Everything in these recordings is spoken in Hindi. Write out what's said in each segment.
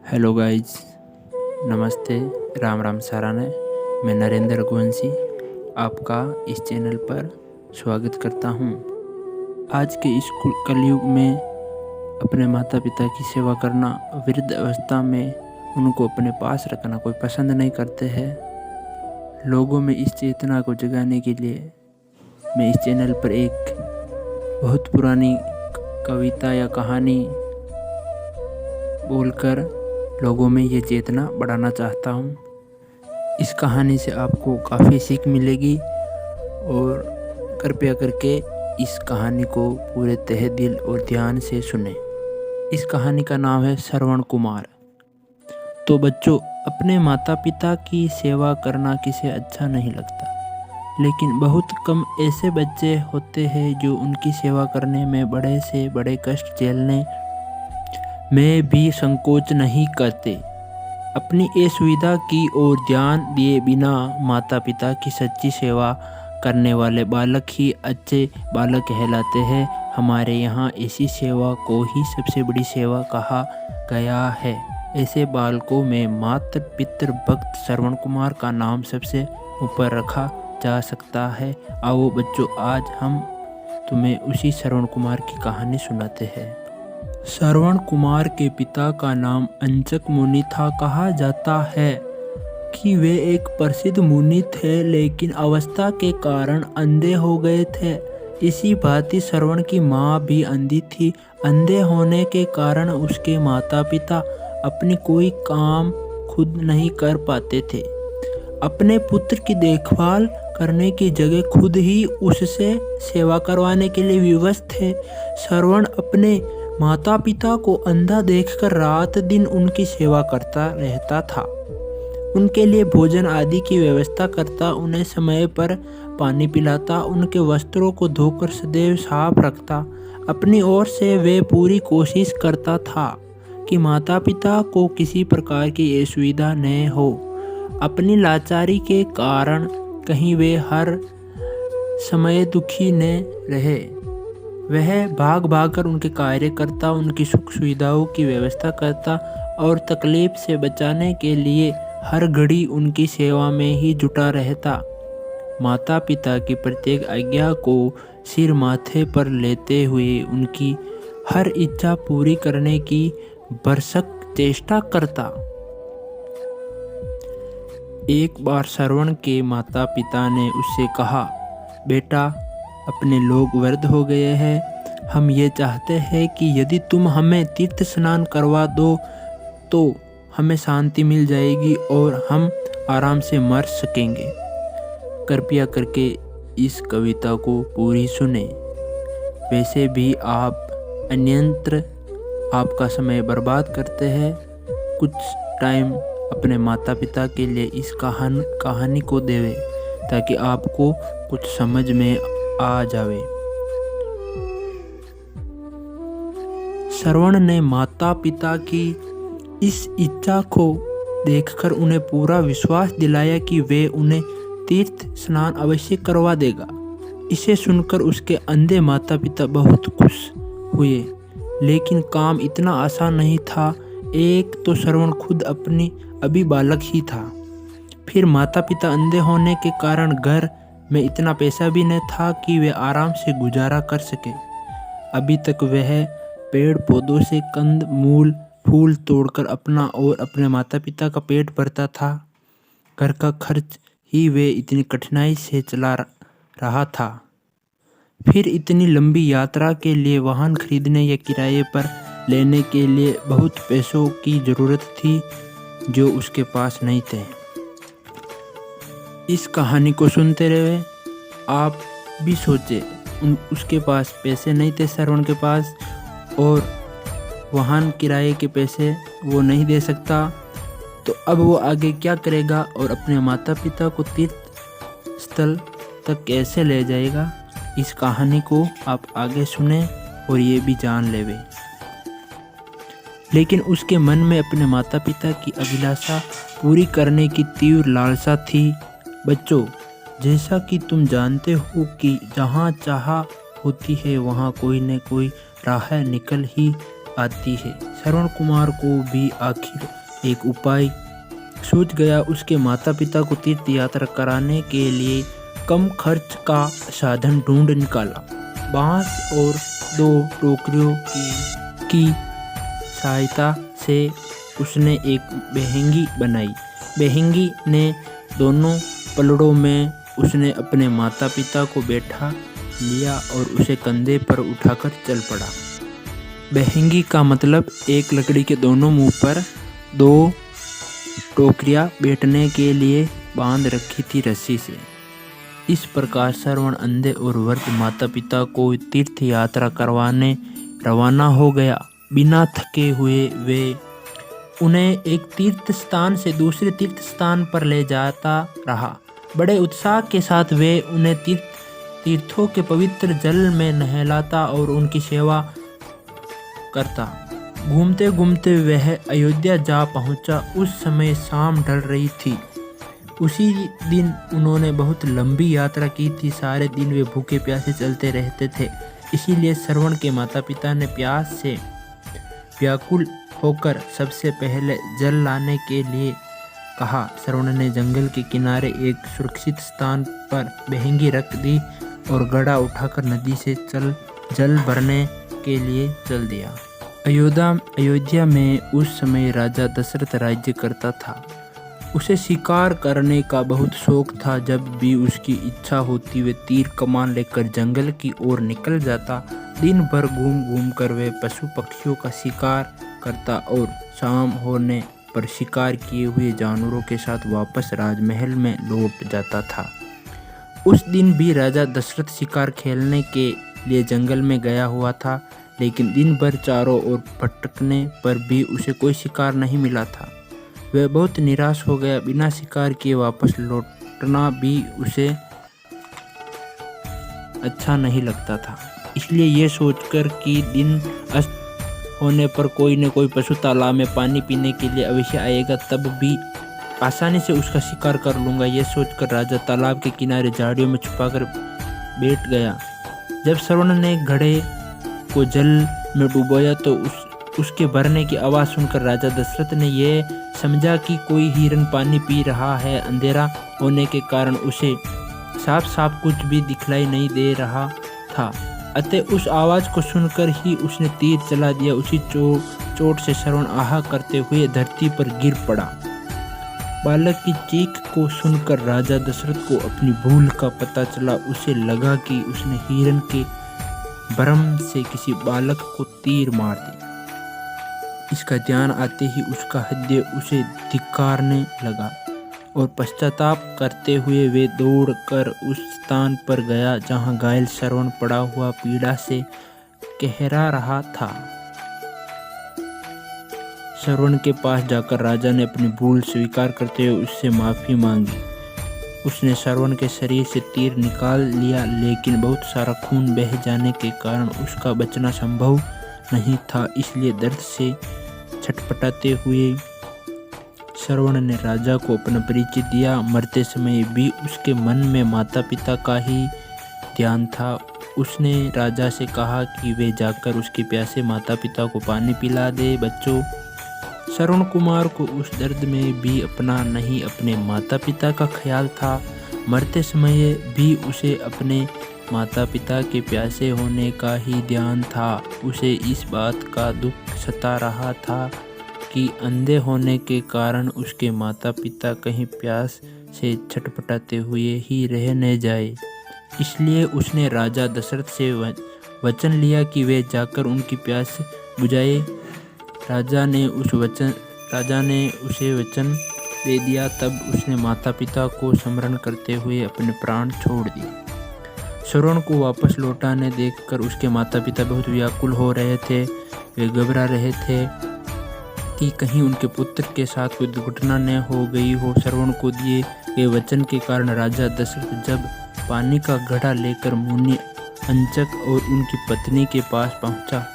हेलो गाइज, नमस्ते, राम राम साराने। मैं नरेंद्र रघुवंशी आपका इस चैनल पर स्वागत करता हूँ। आज के इस कलयुग में अपने माता पिता की सेवा करना, वृद्ध अवस्था में उनको अपने पास रखना कोई पसंद नहीं करते हैं। लोगों में इस चेतना को जगाने के लिए मैं इस चैनल पर एक बहुत पुरानी कविता या कहानी बोलकर लोगों में ये चेतना बढ़ाना चाहता हूँ। इस कहानी से आपको काफ़ी सीख मिलेगी और कृपया करके इस कहानी को पूरे तहे दिल और ध्यान से सुने। इस कहानी का नाम है श्रवण कुमार। तो बच्चों, अपने माता पिता की सेवा करना किसे अच्छा नहीं लगता, लेकिन बहुत कम ऐसे बच्चे होते हैं जो उनकी सेवा करने में बड़े से बड़े कष्ट झेलने में भी संकोच नहीं करते। अपनी असुविधा की ओर ध्यान दिए बिना माता पिता की सच्ची सेवा करने वाले बालक ही अच्छे बालक कहलाते हैं। हमारे यहाँ ऐसी सेवा को ही सबसे बड़ी सेवा कहा गया है। ऐसे बालकों में मातृ पितृ भक्त श्रवण कुमार का नाम सबसे ऊपर रखा जा सकता है। आओ बच्चों, आज हम तुम्हें उसी श्रवण कुमार की कहानी सुनाते हैं। श्रवण कुमार के पिता का नाम अंचक मुनि था। कहा जाता है कि वे एक प्रसिद्ध मुनि थे, लेकिन अवस्था के कारण अंधे हो गए थे। इसी भांति श्रवण की माँ भी अंधी थी। अंधे होने के कारण उसके माता पिता अपनी कोई काम खुद नहीं कर पाते थे। अपने पुत्र की देखभाल करने की जगह खुद ही उससे सेवा करवाने के लिए विवश थे। श्रवण अपने माता पिता को अंधा देखकर रात दिन उनकी सेवा करता रहता था। उनके लिए भोजन आदि की व्यवस्था करता, उन्हें समय पर पानी पिलाता, उनके वस्त्रों को धोकर सदैव साफ रखता। अपनी ओर से वे पूरी कोशिश करता था कि माता पिता को किसी प्रकार की असुविधा न हो। अपनी लाचारी के कारण कहीं वे हर समय दुखी न रहे। वह भाग भाग कर उनके कार्य करता, उनकी सुख सुविधाओं की व्यवस्था करता और तकलीफ से बचाने के लिए हर घड़ी उनकी सेवा में ही जुटा रहता। माता पिता की प्रत्येक आज्ञा को सिर माथे पर लेते हुए उनकी हर इच्छा पूरी करने की भरसक चेष्टा करता। एक बार श्रवण के माता पिता ने उससे कहा, बेटा, अपने लोग वृद्ध हो गए हैं। हम ये चाहते हैं कि यदि तुम हमें तीर्थ स्नान करवा दो तो हमें शांति मिल जाएगी और हम आराम से मर सकेंगे। कृपया करके इस कविता को पूरी सुने। वैसे भी आप अन्यंत्र आपका समय बर्बाद करते हैं। कुछ टाइम अपने माता पिता के लिए इस कहानी को देवे ताकि आपको कुछ समझ में आ जावे। श्रवण ने माता पिता की इस इच्छा को देखकर उन्हें पूरा विश्वास दिलाया कि वे उन्हें तीर्थ स्नान अवश्य करवा देगा। इसे सुनकर उसके अंधे माता पिता बहुत खुश हुए, लेकिन काम इतना आसान नहीं था। एक तो श्रवण खुद अभी बालक ही था, फिर माता पिता अंधे होने के कारण घर में इतना पैसा भी न था कि वे आराम से गुजारा कर सके। अभी तक वह पेड़ पौधों से कंद मूल फूल तोड़कर अपना और अपने माता पिता का पेट भरता था। घर का खर्च ही वे इतनी कठिनाई से चला रहा था। फिर इतनी लंबी यात्रा के लिए वाहन खरीदने या किराए पर लेने के लिए बहुत पैसों की ज़रूरत थी जो उसके पास नहीं थे। इस कहानी को सुनते रहे आप भी सोचे, उसके पास पैसे नहीं थे श्रवण के पास, और वाहन किराए के पैसे वो नहीं दे सकता, तो अब वो आगे क्या करेगा और अपने माता पिता को तीर्थ स्थल तक कैसे ले जाएगा। इस कहानी को आप आगे सुने और ये भी जान लेवे। लेकिन उसके मन में अपने माता पिता की अभिलाषा पूरी करने की तीव्र लालसा थी। बच्चों, जैसा कि तुम जानते हो कि जहाँ चाह होती है वहाँ कोई न कोई राह निकल ही आती है। श्रवण कुमार को भी आखिर एक उपाय सूझ गया। उसके माता पिता को तीर्थ यात्रा कराने के लिए कम खर्च का साधन ढूंढ निकाला। बांस और 2 टोकरियों की सहायता से उसने एक बेहंगी बनाई। बेहंगी ने दोनों पलड़ों में उसने अपने माता पिता को बैठा लिया और उसे कंधे पर उठाकर चल पड़ा। बेहंगी का मतलब एक लकड़ी के दोनों मुंह पर 2 टोकरियां बैठने के लिए बांध रखी थी रस्सी से। इस प्रकार श्रवण अंधे और वृद्ध माता पिता को तीर्थ यात्रा करवाने रवाना हो गया। बिना थके हुए वे उन्हें एक तीर्थ स्थान से दूसरे तीर्थ स्थान पर ले जाता रहा। बड़े उत्साह के साथ वे उन्हें तीर्थों के पवित्र जल में नहलाता और उनकी सेवा करता। घूमते घूमते वह अयोध्या जा पहुंचा। उस समय शाम ढल रही थी। उसी दिन उन्होंने बहुत लंबी यात्रा की थी। सारे दिन वे भूखे प्यासे चलते रहते थे। इसीलिए श्रवण के माता पिता ने प्यास से व्याकुल होकर सबसे पहले जल लाने के लिए कहा। श्रवण ने जंगल के किनारे एक सुरक्षित स्थान पर बेहंगी रख दी और घड़ा उठाकर नदी से जल भरने के लिए चल दिया। अयोध्या में उस समय राजा दशरथ राज्य करता था। उसे शिकार करने का बहुत शौक था। जब भी उसकी इच्छा होती वे तीर कमान लेकर जंगल की ओर निकल जाता। दिन भर घूम घूम कर वे पशु पक्षियों का शिकार करता और शाम होने पर शिकार किए हुए जानवरों के साथ वापस राजमहल में लौट जाता था। उस दिन भी राजा दशरथ शिकार खेलने के लिए जंगल में गया हुआ था, लेकिन दिन भर चारों ओर भटकने पर भी उसे कोई शिकार नहीं मिला था। वह बहुत निराश हो गया। बिना शिकार किए वापस लौटना भी उसे अच्छा नहीं लगता था। इसलिए ये सोचकर कि दिन अस्त होने पर कोई न कोई पशु तालाब में पानी पीने के लिए अवश्य आएगा, तब भी आसानी से उसका शिकार कर लूँगा। यह सोचकर राजा तालाब के किनारे झाड़ियों में छुपाकर बैठ गया। जब श्रवण ने घड़े को जल में डुबोया तो उसके भरने की आवाज़ सुनकर राजा दशरथ ने यह समझा कि कोई हिरन पानी पी रहा है। अंधेरा होने के कारण उसे साफ साफ कुछ भी दिखलाई नहीं दे रहा था। अतः उस आवाज़ को सुनकर ही उसने तीर चला दिया। उसी चोट से श्रवण आहा करते हुए धरती पर गिर पड़ा। बालक की चीख को सुनकर राजा दशरथ को अपनी भूल का पता चला। उसे लगा कि उसने हिरन के भ्रम से किसी बालक को तीर मार दिया। इसका ध्यान आते ही उसका हृदय उसे धिक्कारने लगा और पश्चाताप करते हुए वे दौड़कर उस स्थान पर गया जहां घायल श्रवण पड़ा हुआ पीड़ा से कहरा रहा था। श्रवण के पास जाकर राजा ने अपनी भूल स्वीकार करते हुए उससे माफ़ी मांगी। उसने श्रवण के शरीर से तीर निकाल लिया, लेकिन बहुत सारा खून बह जाने के कारण उसका बचना संभव नहीं था। इसलिए दर्द से छटपटाते हुए श्रवण ने राजा को अपना परिचय दिया। मरते समय भी उसके मन में माता पिता का ही ध्यान था। उसने राजा से कहा कि वे जाकर उसके प्यासे माता पिता को पानी पिला दे। बच्चों, श्रवण कुमार को उस दर्द में भी अपना नहीं अपने माता पिता का ख्याल था। मरते समय भी उसे अपने माता पिता के प्यासे होने का ही ध्यान था। उसे इस बात का दुख सता रहा था कि अंधे होने के कारण उसके माता पिता कहीं प्यास से छटपटाते हुए ही रह न जाए। इसलिए उसने राजा दशरथ से वचन लिया कि वे जाकर उनकी प्यास बुझाए। राजा ने उसे वचन दे दिया। तब उसने माता पिता को स्मरण करते हुए अपने प्राण छोड़ दिए। श्रवण को वापस लौटाने देखकर उसके माता पिता बहुत व्याकुल हो रहे थे। वे घबरा रहे थे कि कहीं उनके पुत्र के साथ कोई दुर्घटना न हो गई हो। श्रवण को दिए गए वचन के कारण राजा दशरथ जब पानी का घड़ा लेकर मुनि अंचक और उनकी पत्नी के पास पहुंचा,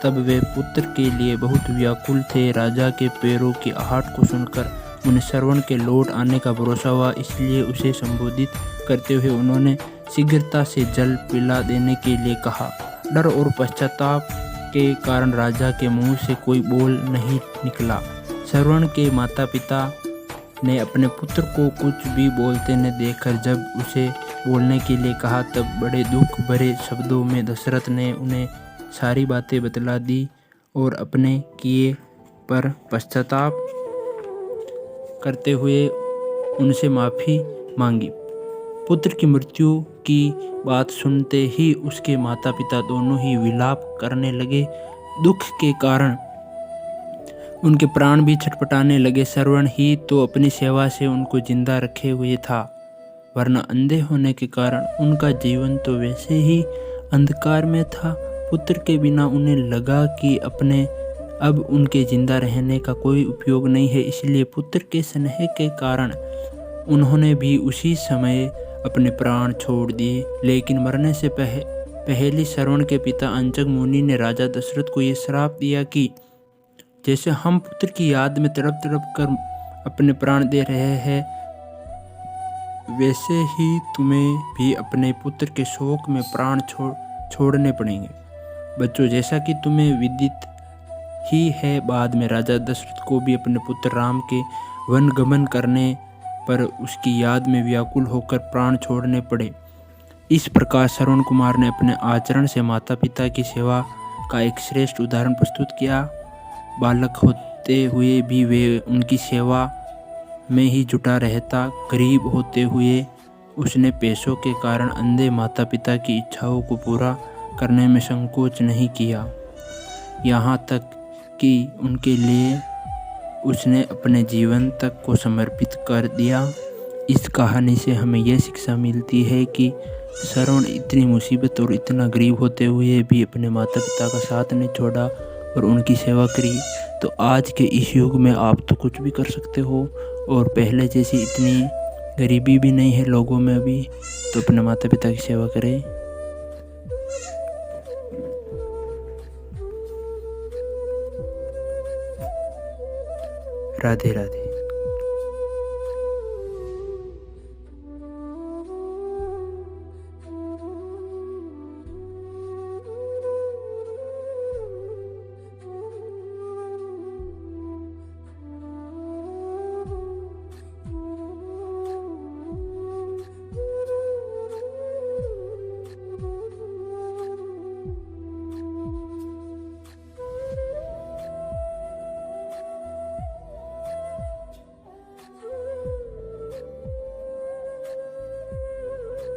तब वे पुत्र के लिए बहुत व्याकुल थे। राजा के पैरों की आहट को सुनकर उन्हें श्रवण के लौट आने का भरोसा हुआ। इसलिए उसे संबोधित करते हुए उन्होंने शीघ्रता से जल पिला देने के लिए कहा। डर और पश्चाताप के कारण राजा के मुंह से कोई बोल नहीं निकला। श्रवण के माता पिता ने अपने पुत्र को कुछ भी बोलते न देखकर जब उसे बोलने के लिए कहा, तब बड़े दुख भरे शब्दों में दशरथ ने उन्हें सारी बातें बतला दी और अपने किए पर पश्चाताप करते हुए उनसे माफ़ी मांगी। पुत्र की मृत्यु की बात सुनते ही उसके माता पिता दोनों ही विलाप करने लगे। दुख के कारण उनके प्राण भी छटपटाने लगे। श्रवण ही तो अपनी सेवा से उनको जिंदा रखे हुए था, वरना अंधे होने के कारण उनका जीवन तो वैसे ही अंधकार में था। पुत्र के बिना उन्हें लगा कि अब उनके जिंदा रहने का कोई उपयोग नहीं है, इसलिए पुत्र के स्नेह के कारण उन्होंने भी उसी समय अपने प्राण छोड़ दिए। लेकिन मरने से पहले श्रवण के पिता अंचग मुनि ने राजा दशरथ को ये श्राप दिया कि जैसे हम पुत्र की याद में तड़प तड़प कर अपने प्राण दे रहे हैं, वैसे ही तुम्हें भी अपने पुत्र के शोक में प्राण छोड़ने पड़ेंगे। बच्चों, जैसा कि तुम्हें विदित ही है, बाद में राजा दशरथ को भी अपने पुत्र राम के वन गमन करने पर उसकी याद में व्याकुल होकर प्राण छोड़ने पड़े। इस प्रकार श्रवण कुमार ने अपने आचरण से माता पिता की सेवा का एक श्रेष्ठ उदाहरण प्रस्तुत किया। बालक होते हुए भी वे उनकी सेवा में ही जुटा रहता। गरीब होते हुए उसने पैसों के कारण अंधे माता पिता की इच्छाओं को पूरा करने में संकोच नहीं किया, यहाँ तक कि उनके लिए उसने अपने जीवन तक को समर्पित कर दिया। इस कहानी से हमें यह शिक्षा मिलती है कि श्रवण इतनी मुसीबत और इतना गरीब होते हुए भी अपने माता पिता का साथ नहीं छोड़ा और उनकी सेवा करी। तो आज के इस युग में आप तो कुछ भी कर सकते हो और पहले जैसी इतनी गरीबी भी नहीं है लोगों में अभी, तो अपने माता पिता की सेवा करें। राधे राधे।